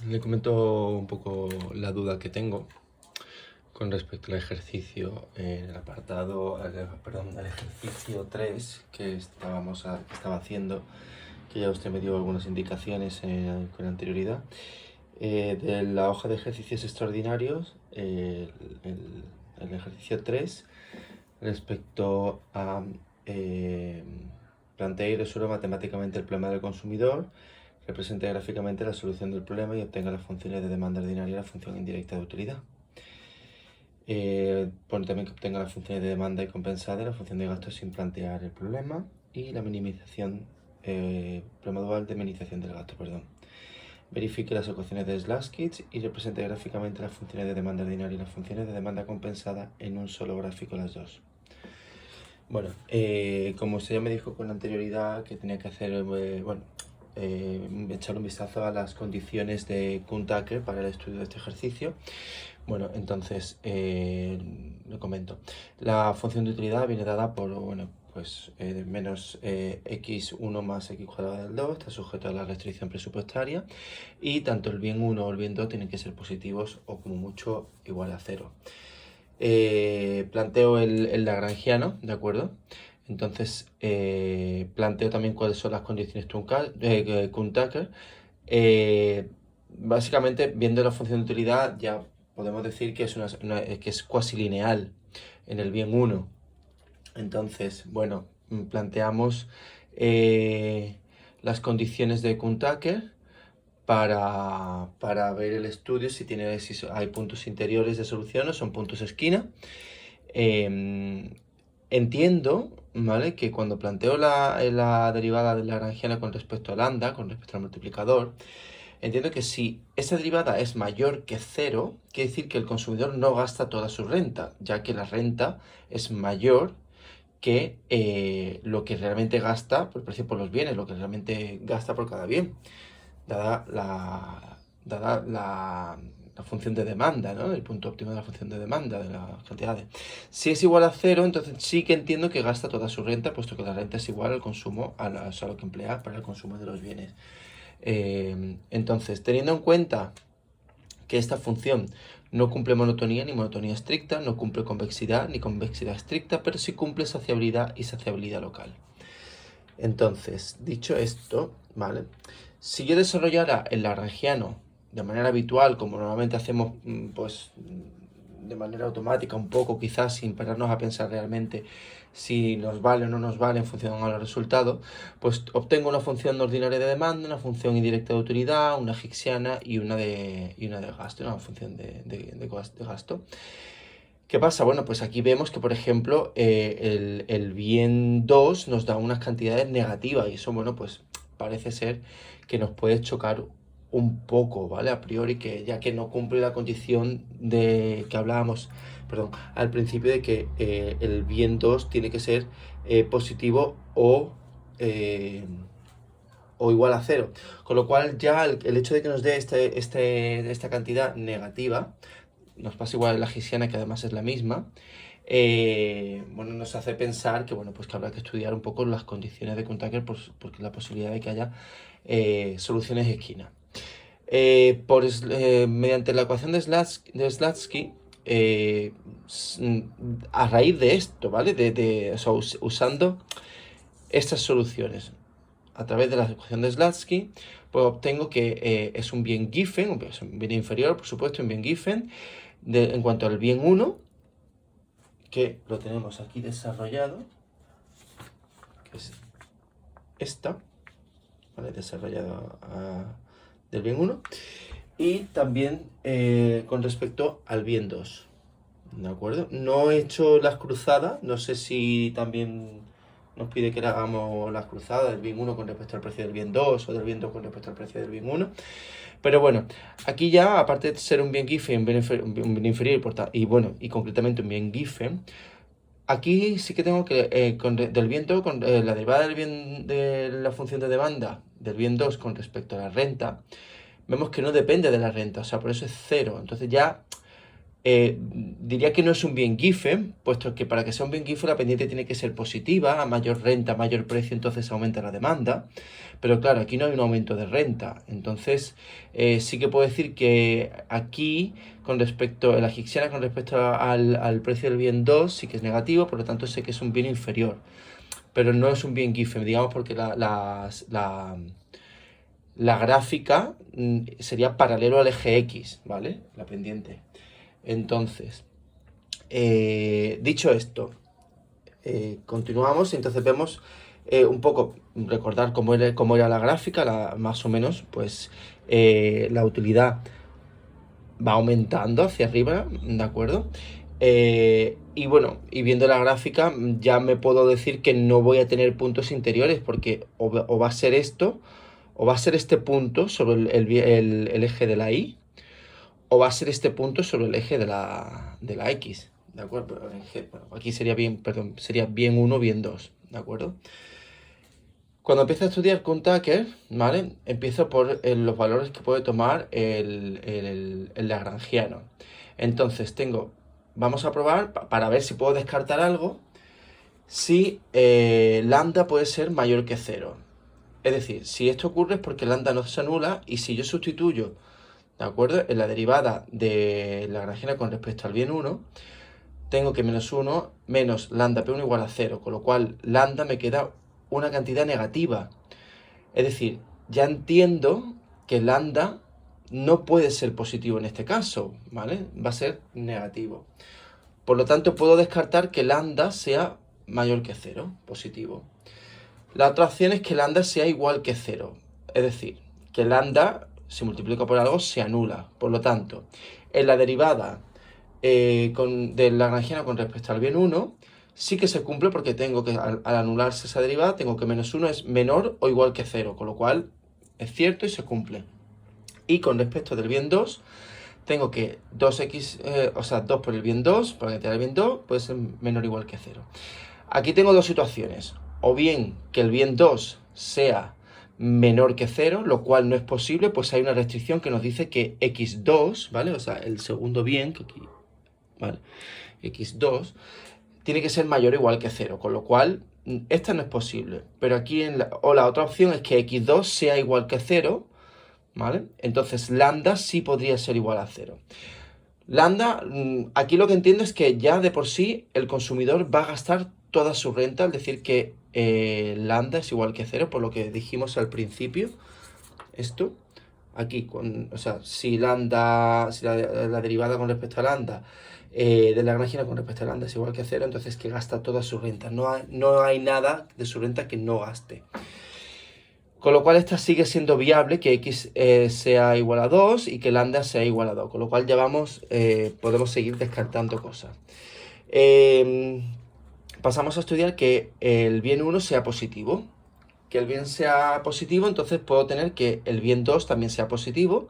Le comento un poco la duda que tengo con respecto al ejercicio en el apartado, perdón, al ejercicio 3 que que estaba haciendo, que ya usted me dio algunas indicaciones con anterioridad. De la hoja de ejercicios extraordinarios, el ejercicio 3 respecto a plantea y resuelva matemáticamente el problema del consumidor, represente gráficamente la solución del problema y obtenga las funciones de demanda ordinaria y la función indirecta de utilidad. Pone también que obtenga las funciones de demanda y compensada y la función de gasto sin plantear el problema y la minimización, problema dual de minimización del gasto, perdón. Verifique las ecuaciones de Slaskits y represente gráficamente las funciones de demanda ordinaria y las funciones de demanda compensada en un solo gráfico las dos. Bueno, como usted ya me dijo con anterioridad que tenía que hacer, echar un vistazo a las condiciones de Kuhn-Tucker para el estudio de este ejercicio. Bueno, entonces, lo comento. La función de utilidad viene dada por, menos x1 más x cuadrado del 2, está sujeto a la restricción presupuestaria, y tanto el bien 1 o el bien 2 tienen que ser positivos o como mucho igual a 0. Planteo el lagrangiano, ¿de acuerdo? Entonces, planteo también cuáles son las condiciones Kuhn-Tucker. Básicamente, viendo la función de utilidad, ya podemos decir que es cuasi lineal en el bien 1. Entonces, bueno, planteamos las condiciones de Kuhn-Tucker para ver el estudio si hay puntos interiores de solución o son puntos esquina. Entiendo, ¿vale?, que cuando planteo la derivada de la lagrangiana con respecto al lambda, con respecto al multiplicador, entiendo que si esa derivada es mayor que 0, quiere decir que el consumidor no gasta toda su renta, ya que la renta es mayor que lo que realmente gasta por precio por los bienes, lo que realmente gasta por cada bien, dada la función de demanda, ¿no? El punto óptimo de la función de demanda, de las cantidades. Si es igual a 0, entonces sí que entiendo que gasta toda su renta, puesto que la renta es igual al consumo, a lo que emplea para el consumo de los bienes. Entonces, teniendo en cuenta que esta función no cumple monotonía ni monotonía estricta, no cumple convexidad ni convexidad estricta, pero sí cumple saciabilidad y saciabilidad local. Entonces, dicho esto, ¿vale? Si yo desarrollara el lagrangiano de manera habitual, como normalmente hacemos, pues de manera automática, un poco quizás sin pararnos a pensar realmente si nos vale o no nos vale en función a los resultados, pues obtengo una función ordinaria de demanda, una función indirecta de utilidad, una hicksiana y una de gasto, una función de gasto. ¿Qué pasa? Bueno, pues aquí vemos que, por ejemplo, el bien 2 nos da unas cantidades negativas y eso, bueno, pues parece ser que nos puede chocar un poco, ¿vale? A priori, que ya que no cumple la condición de que hablábamos, perdón, al principio de que el bien 2 tiene que ser positivo o igual a 0. Con lo cual ya el hecho de que nos dé esta cantidad negativa, nos pasa igual en la hicksiana, que además es la misma, bueno, nos hace pensar que, bueno, pues que habrá que estudiar un poco las condiciones de Kuhn-Tucker porque la posibilidad de que haya soluciones esquina. Mediante la ecuación de Slatsky, a raíz de esto, ¿vale? Usando estas soluciones a través de la ecuación de Slatsky, pues obtengo que es un bien Giffen, un bien inferior, por supuesto, un bien Giffen, en cuanto al bien 1, que lo tenemos aquí desarrollado, que es esta, ¿vale? Desarrollado del bien 1, y también con respecto al bien 2, ¿de acuerdo? No he hecho las cruzadas, no sé si también nos pide que hagamos las cruzadas del bien 1 con respecto al precio del bien 2 o del bien 2 con respecto al precio del bien 1. Pero bueno, aquí ya, aparte de ser un bien Giffen, un bien inferior y concretamente un bien Giffen, aquí sí que tengo que, del bien 2, con la derivada del bien de la función de demanda del bien 2 con respecto a la renta, vemos que no depende de la renta, o sea, por eso es 0. Entonces ya diría que no es un bien Giffen, puesto que para que sea un bien Giffen la pendiente tiene que ser positiva, a mayor renta, a mayor precio, entonces aumenta la demanda. Pero claro, aquí no hay un aumento de renta. Entonces, sí que puedo decir que aquí, con respecto a la Hixiana, con respecto al precio del bien 2, sí que es negativo, por lo tanto sé que es un bien inferior. Pero no es un bien Giffen, digamos, porque la gráfica sería paralelo al eje X, ¿vale? La pendiente. Entonces, dicho esto, continuamos y entonces vemos un poco, recordar cómo era la gráfica, más o menos, pues la utilidad va aumentando hacia arriba, ¿de acuerdo? Y bueno, y viendo la gráfica ya me puedo decir que no voy a tener puntos interiores porque o va a ser esto, o va a ser este punto sobre el eje de la Y, o va a ser este punto sobre el eje de la X, ¿de acuerdo? Bueno, aquí sería bien, perdón, sería bien 1, bien 2, ¿de acuerdo? Cuando empiezo a estudiar con Tucker, ¿vale? Empiezo por los valores que puede tomar el lagrangiano. Entonces vamos a probar para ver si puedo descartar algo, si lambda puede ser mayor que 0. Es decir, si esto ocurre es porque lambda no se anula y si yo sustituyo, ¿de acuerdo? En la derivada de lagrangiana con respecto al bien 1, tengo que menos 1 menos lambda P1 igual a 0, con lo cual lambda me queda una cantidad negativa. Es decir, ya entiendo que lambda no puede ser positivo en este caso, ¿vale? Va a ser negativo. Por lo tanto, puedo descartar que lambda sea mayor que 0, positivo. La otra opción es que lambda sea igual que 0. Es decir, que lambda, si multiplico por algo, se anula. Por lo tanto, en la derivada de lagrangiana con respecto al bien 1, sí que se cumple porque tengo que, al anularse esa derivada, tengo que menos 1 es menor o igual que 0, con lo cual es cierto y se cumple. Y con respecto del bien 2, tengo que 2x, 2 por el bien 2, por la cantidad del bien 2, puede ser menor o igual que 0. Aquí tengo dos situaciones, o bien que el bien 2 sea menor que 0, lo cual no es posible, pues hay una restricción que nos dice que x2, ¿vale? O sea, el segundo bien, que aquí, ¿vale? x2 tiene que ser mayor o igual que 0, con lo cual esta no es posible. Pero aquí la otra opción es que x2 sea igual que 0, ¿vale? Entonces lambda sí podría ser igual a 0. Lambda, aquí lo que entiendo es que ya de por sí el consumidor va a gastar toda su renta, al decir que lambda es igual que 0, por lo que dijimos al principio. Esto, aquí, o sea, si lambda, si la derivada con respecto a lambda de la lagrangiana con respecto a lambda es igual que 0, entonces que gasta toda su renta. No hay nada de su renta que no gaste. Con lo cual esta sigue siendo viable, que x sea igual a 2 y que lambda sea igual a 2. Con lo cual ya podemos seguir descartando cosas. Pasamos a estudiar que el bien 1 sea positivo. Que el bien sea positivo, entonces puedo tener que el bien 2 también sea positivo.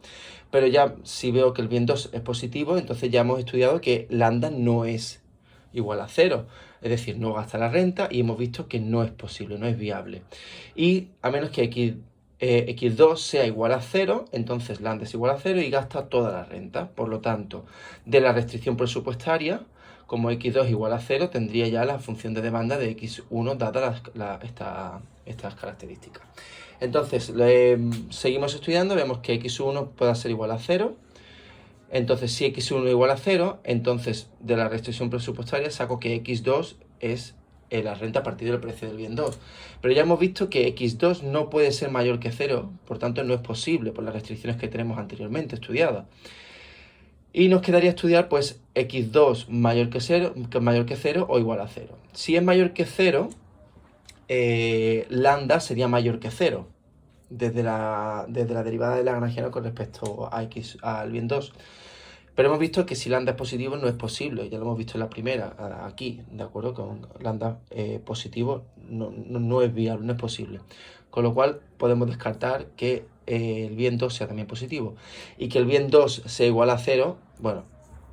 Pero ya si veo que el bien 2 es positivo, entonces ya hemos estudiado que lambda no es igual a 0. Es decir, no gasta la renta y hemos visto que no es posible, no es viable. Y a menos que x2 sea igual a 0, entonces lambda es igual a 0 y gasta toda la renta. Por lo tanto, de la restricción presupuestaria, como x2 igual a 0, tendría ya la función de demanda de x1 dadas estas características. Entonces, seguimos estudiando, vemos que x1 puede ser igual a 0. Entonces, si x1 igual a 0, entonces de la restricción presupuestaria saco que x2 es la renta a partir del precio del bien 2. Pero ya hemos visto que x2 no puede ser mayor que 0, por tanto no es posible por las restricciones que tenemos anteriormente estudiadas. Y nos quedaría estudiar pues x2 mayor que 0 o igual a 0. Si es mayor que 0, lambda sería mayor que 0 desde la derivada de lagrangiano con respecto a al bien 2. Pero hemos visto que si lambda es positivo no es posible, ya lo hemos visto en la primera, aquí, ¿de acuerdo? Con lambda positivo no es viable, no es posible. Con lo cual podemos descartar que el bien 2 sea también positivo. Y que el bien 2 sea igual a 0, bueno,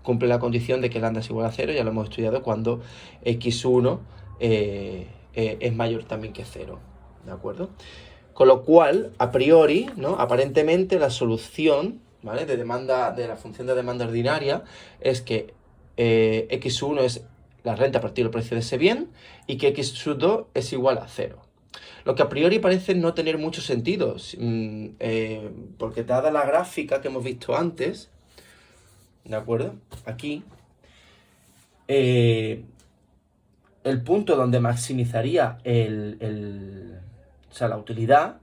cumple la condición de que lambda es igual a 0, ya lo hemos estudiado cuando x1 es mayor también que 0, ¿de acuerdo? Con lo cual, a priori, ¿no? Aparentemente la solución ¿vale? De la función de demanda ordinaria es que x1 es la renta partido el precio de ese bien y que x2 es igual a 0. Lo que a priori parece no tener mucho sentido, porque dada la gráfica que hemos visto antes, ¿de acuerdo? Aquí, el punto donde maximizaría o sea, la utilidad,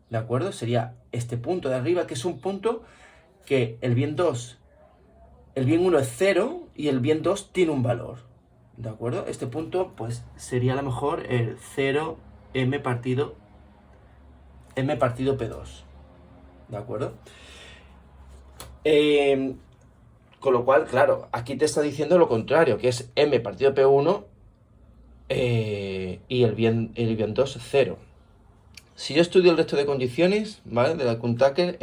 ¿de acuerdo? Sería este punto de arriba, que es un punto que el bien 1 es 0 y el bien 2 tiene un valor, ¿de acuerdo? Este punto, pues, sería a lo mejor el 0m partido P2, ¿de acuerdo? Con lo cual, claro, aquí te está diciendo lo contrario, que es m partido P1 y el bien 2 es 0. Si yo estudio el resto de condiciones, ¿vale? De la Kuhn-Tucker,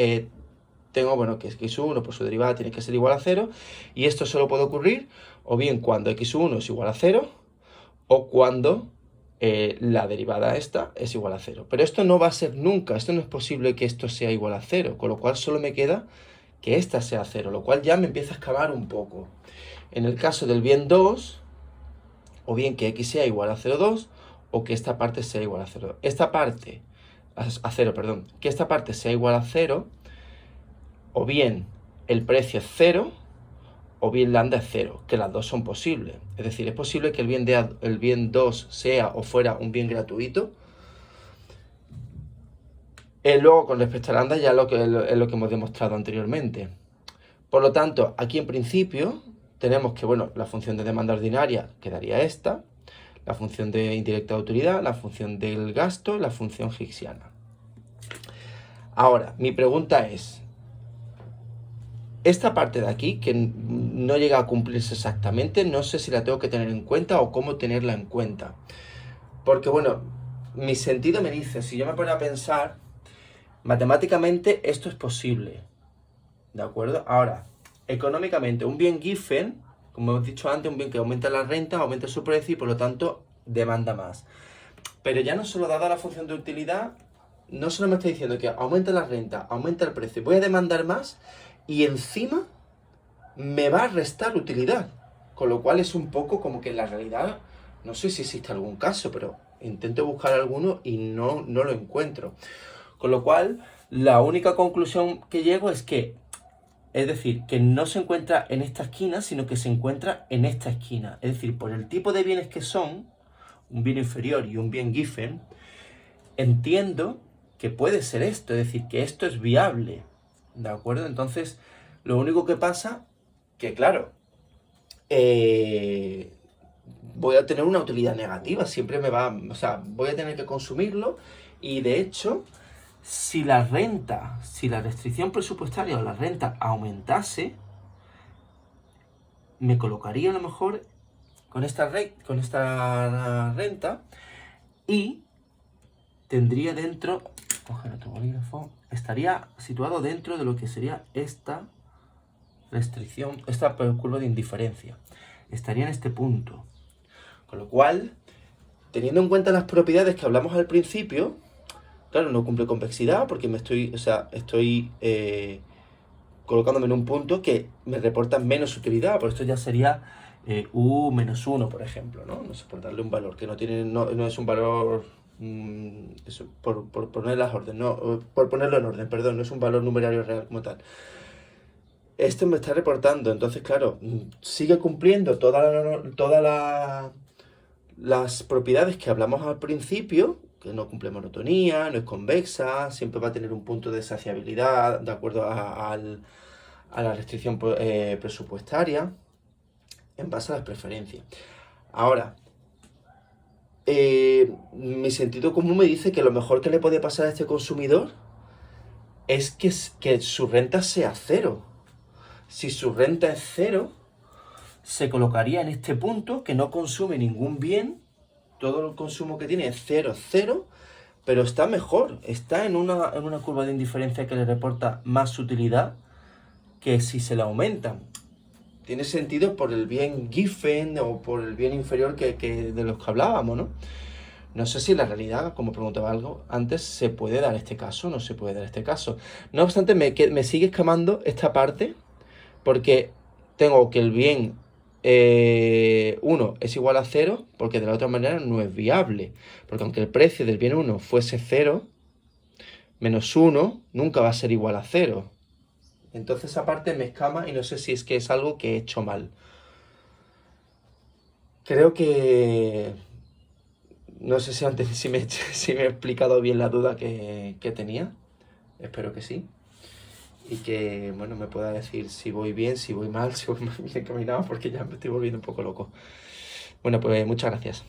tengo, bueno, que x1 por su derivada tiene que ser igual a 0, y esto solo puede ocurrir o bien cuando x1 es igual a 0 o cuando la derivada esta es igual a 0. Pero esto no va a ser nunca, esto no es posible que esto sea igual a 0, con lo cual solo me queda que esta sea 0, lo cual ya me empieza a excavar un poco. En el caso del bien 2, o bien que x sea igual a 0,2 o que esta parte sea igual a 0. Esta parte, a 0, perdón, que esta parte sea igual a 0, o bien el precio es 0, o bien lambda es 0, que las dos son posibles. Es decir, es posible que el bien 2 sea o fuera un bien gratuito. Luego, con respecto a lambda, ya es lo que hemos demostrado anteriormente. Por lo tanto, aquí en principio tenemos que, bueno, la función de demanda ordinaria quedaría esta, la función de indirecta de utilidad, la función del gasto, la función higsiana. Ahora, mi pregunta es, esta parte de aquí, que no llega a cumplirse exactamente, no sé si la tengo que tener en cuenta o cómo tenerla en cuenta. Porque, bueno, mi sentido me dice, si yo me pongo a pensar, matemáticamente esto es posible, ¿de acuerdo? Ahora, económicamente, un bien Giffen, como hemos dicho antes, un bien que aumenta la renta, aumenta su precio y por lo tanto demanda más. Pero ya no solo dada la función de utilidad, no solo me está diciendo que aumenta la renta, aumenta el precio, voy a demandar más y encima me va a restar utilidad. Con lo cual es un poco como que en la realidad, no sé si existe algún caso, pero intento buscar alguno y no lo encuentro. Con lo cual, la única conclusión que llego es que, es decir, que no se encuentra en esta esquina, sino que se encuentra en esta esquina. Es decir, por el tipo de bienes que son, un bien inferior y un bien Giffen, entiendo que puede ser esto, es decir, que esto es viable, ¿de acuerdo? Entonces, lo único que pasa, que claro, voy a tener una utilidad negativa, siempre o sea, voy a tener que consumirlo y de hecho, si la restricción presupuestaria o la renta aumentase, me colocaría a lo mejor con esta renta y tendría dentro, coger otro bolígrafo, estaría situado dentro de lo que sería esta restricción, esta curva de indiferencia. Estaría en este punto. Con lo cual, teniendo en cuenta las propiedades que hablamos al principio, claro, no cumple convexidad porque estoy colocándome en un punto que me reporta menos utilidad, por esto ya sería U-1, por ejemplo, ¿no? No sé, por darle un valor que no es un valor, por poner las órdenes, no, por ponerlo en orden, perdón, no es un valor numerario real como tal. Esto me está reportando, entonces claro, sigue cumpliendo todas las propiedades que hablamos al principio, que no cumple monotonía, no es convexa, siempre va a tener un punto de saciabilidad de acuerdo a la restricción presupuestaria, en base a las preferencias. Ahora, mi sentido común me dice que lo mejor que le puede pasar a este consumidor es que su renta sea 0. Si su renta es 0, se colocaría en este punto que no consume ningún bien, todo el consumo que tiene es 0, 0, pero está mejor, está en una curva de indiferencia que le reporta más utilidad que si se le aumentan. Tiene sentido por el bien Giffen o por el bien inferior de los que hablábamos, ¿no? No sé si en la realidad, como preguntaba algo antes, se puede dar este caso o no se puede dar este caso. No obstante, me sigue escamando esta parte porque tengo que el bien 1 es igual a 0, porque de la otra manera no es viable. Porque aunque el precio del bien 1 fuese 0, menos 1 nunca va a ser igual a 0. Entonces esa parte me escama y no sé si es que es algo que he hecho mal. Creo que... No sé si antes si me he explicado bien la duda que tenía. Espero que sí. Y que, bueno, me pueda decir si voy bien, si voy mal, si voy bien encaminado, porque ya me estoy volviendo un poco loco. Bueno, pues muchas gracias.